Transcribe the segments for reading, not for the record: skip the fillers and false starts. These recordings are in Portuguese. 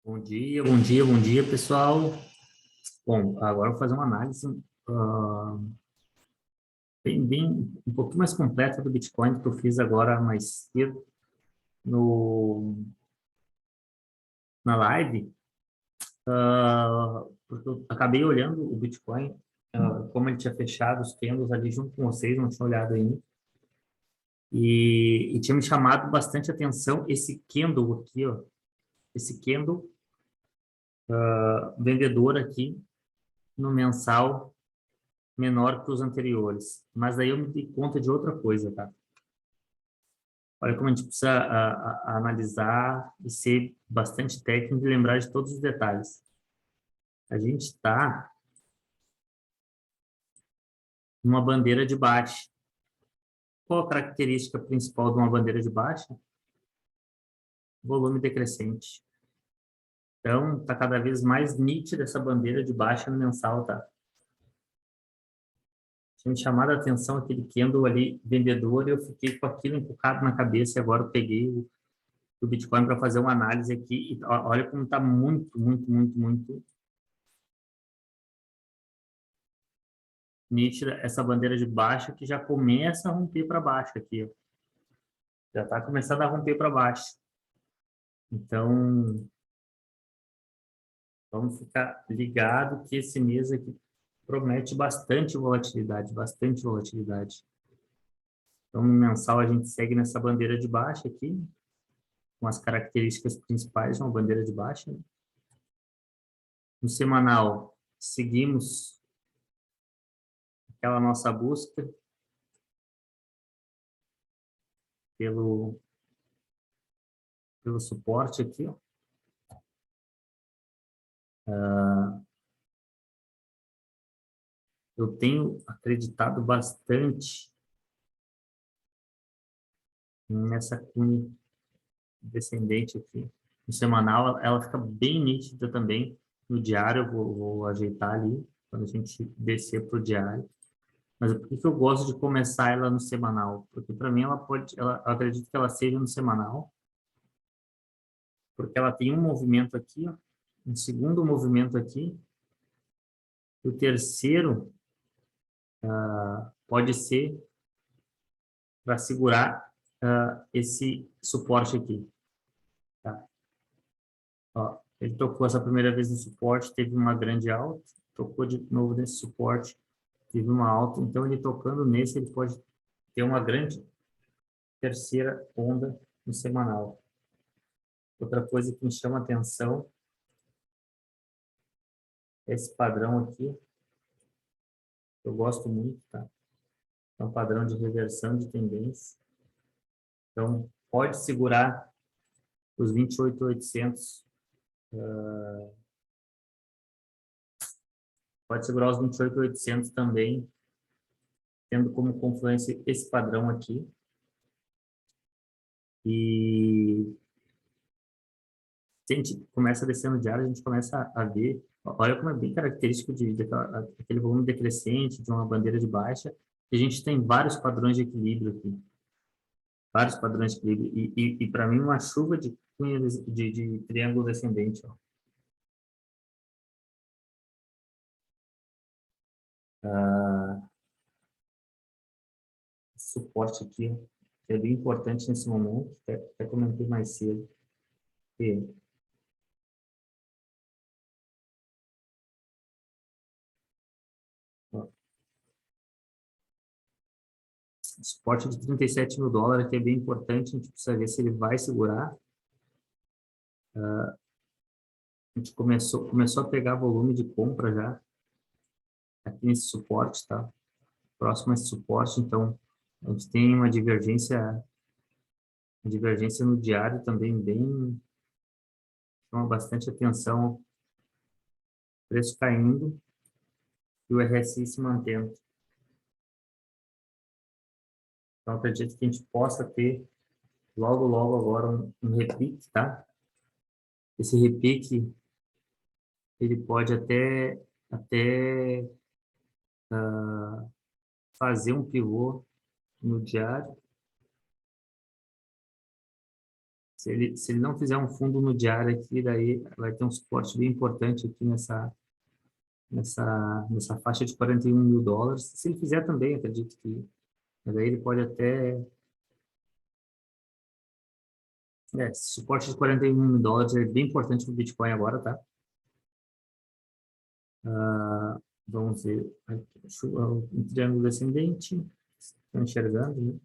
Bom dia, bom dia, bom dia, pessoal. Bom, agora eu vou fazer uma análise ah, um pouquinho mais completa do Bitcoin que eu fiz agora mais cedo no, na live, porque eu acabei olhando o Bitcoin, como ele tinha fechado os candles ali junto com vocês, não tinha olhado ainda, e tinha me chamado bastante atenção esse candle aqui, ó, esse candle vendedor aqui no mensal menor que os anteriores. Mas aí eu me dei conta de outra coisa, tá? Olha como a gente precisa analisar e ser bastante técnico e lembrar de todos os detalhes. A gente está numa bandeira de baixa. Qual a característica principal de uma bandeira de baixa? Volume decrescente. Então, está cada vez mais nítida essa bandeira de baixa no mensal, tá? Tinha me chamado a atenção aquele candle ali, vendedor, e eu fiquei com aquilo encucado na cabeça e agora eu peguei o Bitcoin para fazer uma análise aqui e olha como está muito, muito, muito, muito nítida essa bandeira de baixo que já começa a romper para baixo aqui, ó. Já está começando a romper para baixo. Então, vamos ficar ligado que esse mês aqui promete bastante volatilidade, bastante volatilidade. Então, no mensal a gente segue nessa bandeira de baixa aqui, com as características principais de uma bandeira de baixa, né? No semanal, seguimos aquela nossa busca pelo, pelo suporte aqui, ó. Eu tenho acreditado bastante nessa cunha descendente aqui. No semanal, ela fica bem nítida também. No diário, eu vou ajeitar ali, quando a gente descer para o diário. Mas por que que eu gosto de começar ela no semanal? Porque para mim ela pode, eu acredito que ela seja no semanal, porque ela tem um movimento aqui, ó, um segundo movimento aqui, e o terceiro pode ser para segurar esse suporte aqui, tá? Ó, ele tocou essa primeira vez no suporte, teve uma grande alta, tocou de novo nesse suporte, teve uma alta, então ele tocando nesse, ele pode ter uma grande terceira onda no semanal. Outra coisa que me chama a atenção é esse padrão aqui, eu gosto muito, tá? É um padrão de reversão de tendência. Então, pode segurar os 28.800, pode segurar os 28.800 também, tendo como confluência esse padrão aqui. E se a gente começa descendo diário, a gente começa a ver, olha como é bem característico aquele volume decrescente de uma bandeira de baixa, e a gente tem vários padrões de equilíbrio aqui, vários padrões de equilíbrio, e para mim uma chuva de cunhas de triângulo descendente, ó. Suporte aqui, ó, que é bem importante nesse momento, até comentei mais cedo, que, ó, suporte de 37 mil dólares, que é bem importante, a gente precisa ver se ele vai segurar. A gente começou a pegar volume de compra já aqui nesse suporte, tá? Próximo a esse suporte, então a gente tem uma divergência no diário também bem, chama bastante atenção, preço caindo e o RSI se mantendo. Então acredito que a gente possa ter logo, logo agora um repique, tá? Esse repique, ele pode até fazer um pivô no diário, Se ele não fizer um fundo no diário aqui, daí vai ter um suporte bem importante aqui nessa faixa de 41 mil dólares. Se ele fizer também, acredito que, mas aí ele pode até, esse suporte de 41 mil dólares é bem importante para o Bitcoin agora, tá? Vamos ver, aqui, um triângulo descendente, estão enxergando, né?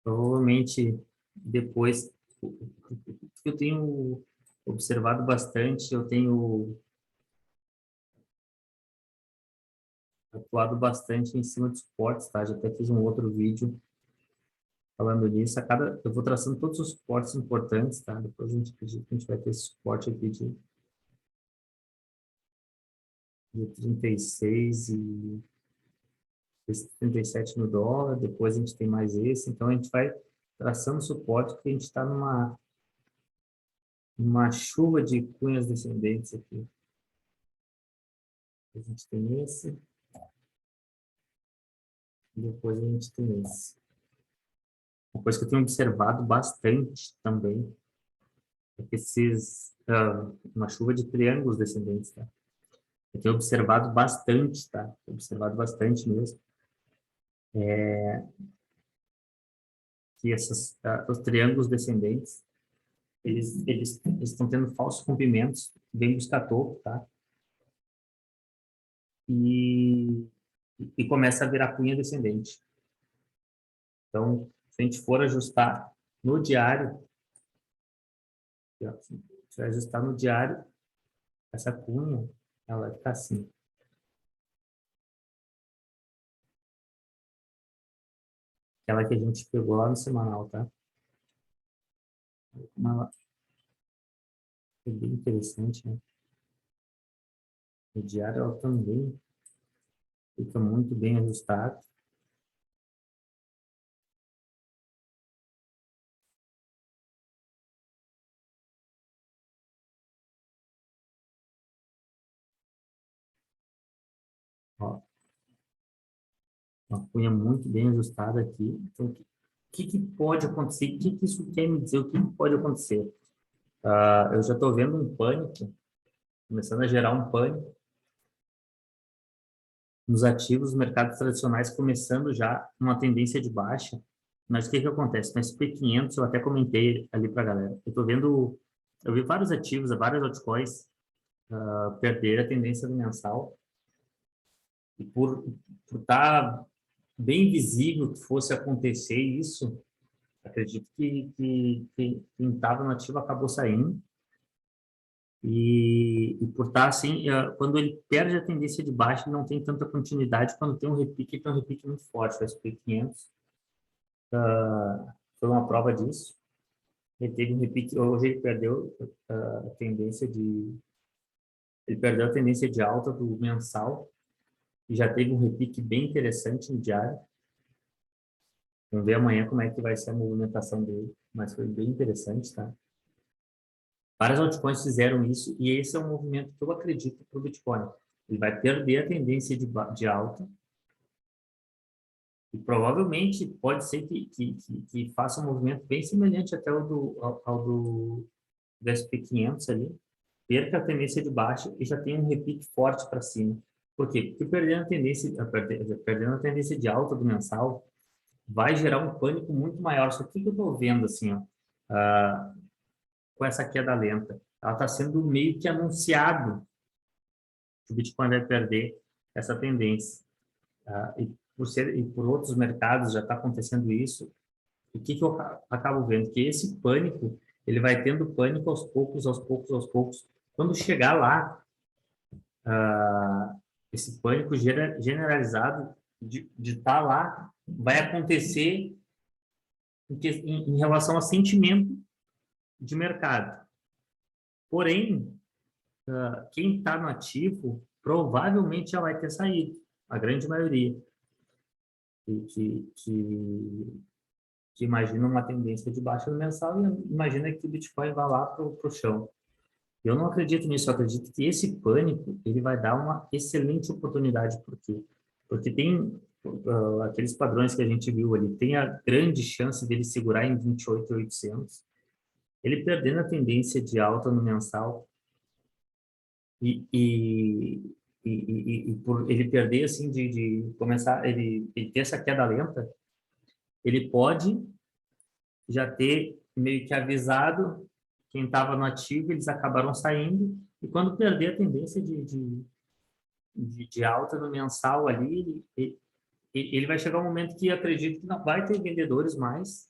Provavelmente depois, o que eu tenho observado bastante, eu tenho atuado bastante em cima de suportes, tá? Já até fiz um outro vídeo falando nisso. Eu vou traçando todos os suportes importantes, tá? Depois a gente acredita que a gente vai ter esse suporte aqui de 36 e esse 37 mil dólares, depois a gente tem mais esse, então a gente vai traçando suporte porque a gente está numa chuva de cunhas descendentes aqui. A gente tem esse, e depois a gente tem esse. Uma coisa que eu tenho observado bastante também é que uma chuva de triângulos descendentes, tá? Eu tenho observado bastante, tá? Observado bastante mesmo, que os triângulos descendentes, eles estão tendo falsos rompimentos, vem buscar topo, tá? E, e começa a virar cunha descendente. Então, se a gente for ajustar no diário, aqui, ó, se a gente vai ajustar no diário, essa cunha, ela vai ficar assim. Aquela que a gente pegou lá no semanal, tá? Uma, é bem interessante, né? O diário, ela também fica muito bem ajustado. Ó, uma cunha muito bem ajustada aqui. Então, o que pode acontecer? O que isso quer me dizer? O que pode acontecer? Eu já estou vendo um pânico, começando a gerar um pânico nos ativos, os mercados tradicionais começando já uma tendência de baixa. Mas o que acontece? No SP500, eu até comentei ali para a galera. Eu vi vários ativos, várias altcoins perder a tendência do mensal. E por estar bem visível que fosse acontecer isso, acredito que quem estava no ativo acabou saindo. E por estar assim, quando ele perde a tendência de baixa, ele não tem tanta continuidade. Quando tem um repique, tem um repique muito forte. O SP500 foi uma prova disso. Ele teve um repique, hoje ele perdeu a tendência de ele perdeu a tendência de alta do mensal e já teve um repique bem interessante no diário. Vamos ver amanhã como é que vai ser a movimentação dele, mas foi bem interessante, tá? Várias altcoins fizeram isso e esse é um movimento que eu acredito para o Bitcoin. Ele vai perder a tendência de alta e provavelmente pode ser que faça um movimento bem semelhante até ao do SP500 ali, perca a tendência de baixa e já tem um repique forte para cima. Por quê? Porque perdendo a tendência de alta do mensal, vai gerar um pânico muito maior. Só que o que eu estou vendo assim, ó, com essa queda lenta? Ela está sendo meio que anunciado que o Bitcoin vai perder essa tendência. E por outros mercados já está acontecendo isso. O que eu acabo vendo? Que esse pânico, ele vai tendo pânico aos poucos, aos poucos, aos poucos. Quando chegar lá, esse pânico generalizado de estar lá vai acontecer em relação a sentimento de mercado. Porém, quem está no ativo provavelmente já vai ter saído, a grande maioria, que imagina uma tendência de baixa no mensal e imagina que o Bitcoin vai lá para o chão. Eu não acredito nisso, eu acredito que esse pânico, ele vai dar uma excelente oportunidade. Por quê? Porque tem aqueles padrões que a gente viu ali, tem a grande chance dele segurar em 28.800, ele perdendo a tendência de alta no mensal e, e, e por ele perder, assim, de começar, ele ter essa queda lenta, ele pode já ter meio que avisado quem estava no ativo, eles acabaram saindo, e quando perder a tendência de alta no mensal ali, ele vai chegar um momento que acredito que não vai ter vendedores mais,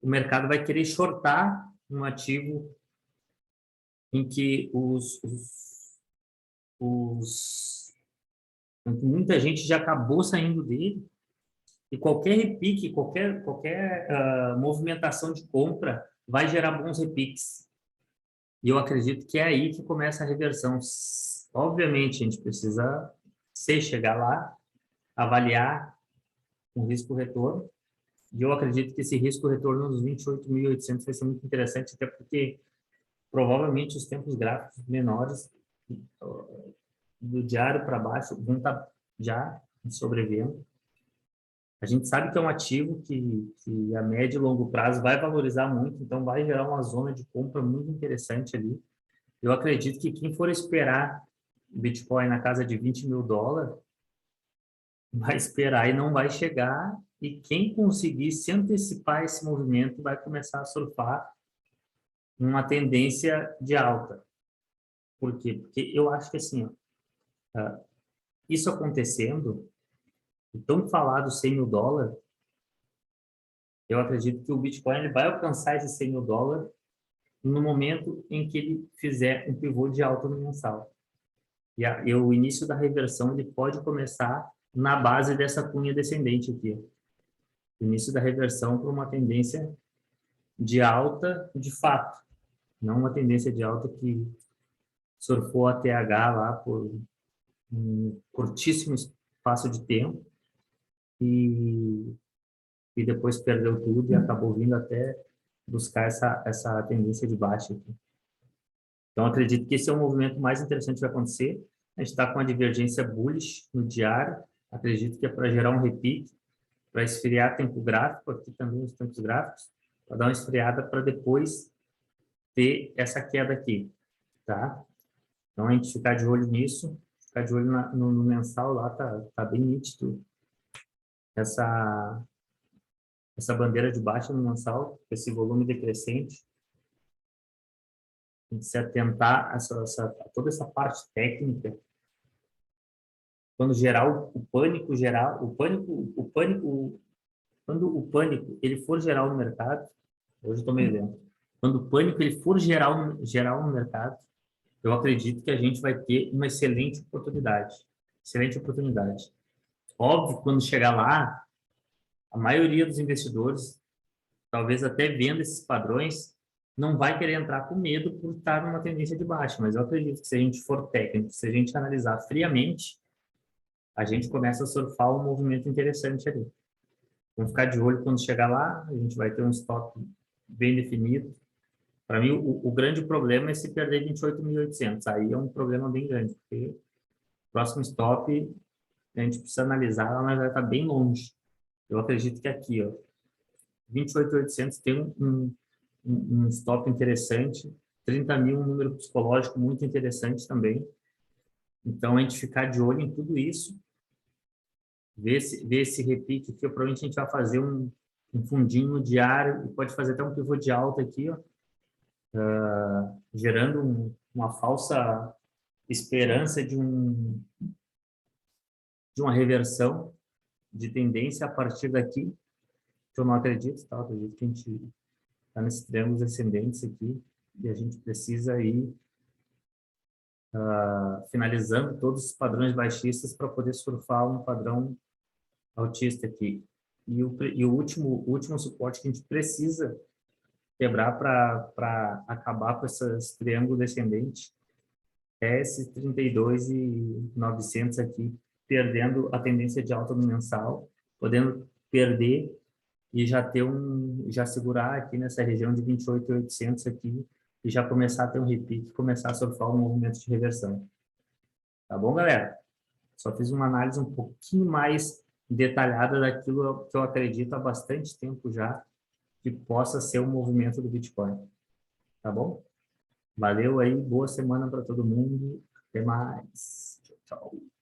o mercado vai querer shortar um ativo em que os muita gente já acabou saindo dele, e qualquer repique, qualquer movimentação de compra vai gerar bons repiques. E eu acredito que é aí que começa a reversão. Obviamente, a gente precisa, se chegar lá, avaliar o risco-retorno. E eu acredito que esse risco-retorno nos 28.800 vai ser muito interessante, até porque provavelmente os tempos gráficos menores do diário para baixo vão estar já sobrevivendo. A gente sabe que é um ativo que a médio e longo prazo vai valorizar muito, então vai gerar uma zona de compra muito interessante ali. Eu acredito que quem for esperar o Bitcoin na casa de 20 mil dólares, vai esperar e não vai chegar, e quem conseguir se antecipar esse movimento vai começar a surfar numa tendência de alta. Por quê? Porque eu acho que assim, ó, isso acontecendo, o tão falado 100 mil dólares, eu acredito que o Bitcoin ele vai alcançar esses 100 mil dólares no momento em que ele fizer um pivô de alta no mensal. E o início da reversão ele pode começar na base dessa cunha descendente aqui. O início da reversão para uma tendência de alta de fato, não uma tendência de alta que surfou a TH lá por um curtíssimo espaço de tempo e, e depois perdeu tudo e acabou vindo até buscar essa tendência de baixa aqui. Então, acredito que esse é o movimento mais interessante que vai acontecer. A gente está com a divergência bullish no diário. Acredito que é para gerar um repique, para esfriar tempo gráfico, aqui também os tempos gráficos, para dar uma esfriada para depois ter essa queda aqui, tá? Então, a gente ficar de olho nisso, ficar de olho no mensal lá, tá bem nítido essa bandeira de baixa no mensal, esse volume decrescente. Tem que se atentar a toda essa parte técnica. Quando gerar o pânico geral, quando o pânico ele for geral no mercado, hoje eu estou meio lento, quando o pânico ele for geral no mercado, eu acredito que a gente vai ter uma excelente oportunidade. Excelente oportunidade. Óbvio, quando chegar lá, a maioria dos investidores, talvez até vendo esses padrões, não vai querer entrar com medo por estar numa tendência de baixa, mas eu acredito que se a gente for técnico, se a gente analisar friamente, a gente começa a surfar um movimento interessante ali. Vamos ficar de olho quando chegar lá, a gente vai ter um stop bem definido. Para mim, o grande problema é se perder 28.800. Aí é um problema bem grande, porque o próximo stop a gente precisa analisar, mas vai estar bem longe. Eu acredito que aqui, ó, 28.800 tem um stop interessante, 30 mil um número psicológico muito interessante também. Então, a gente ficar de olho em tudo isso, ver esse repique aqui, provavelmente a gente vai fazer um fundinho no diário, e pode fazer até um pivô de alta aqui, ó, gerando uma falsa esperança de uma reversão de tendência a partir daqui, que eu não acredito, tá? Eu acredito que a gente está nesses triângulos ascendentes aqui, e a gente precisa ir finalizando todos os padrões baixistas para poder surfar um padrão altista aqui. E o último suporte que a gente precisa quebrar para acabar com esse triângulo descendente é esse 32.900 aqui, perdendo a tendência de alta no mensal, podendo perder e já segurar aqui nessa região de 28.800 aqui, e já começar a ter um repique, começar a surfar um movimento de reversão. Tá bom, galera? Só fiz uma análise um pouquinho mais detalhada daquilo que eu acredito há bastante tempo já, que possa ser o movimento do Bitcoin. Tá bom? Valeu aí, boa semana para todo mundo. Até mais. Tchau, tchau.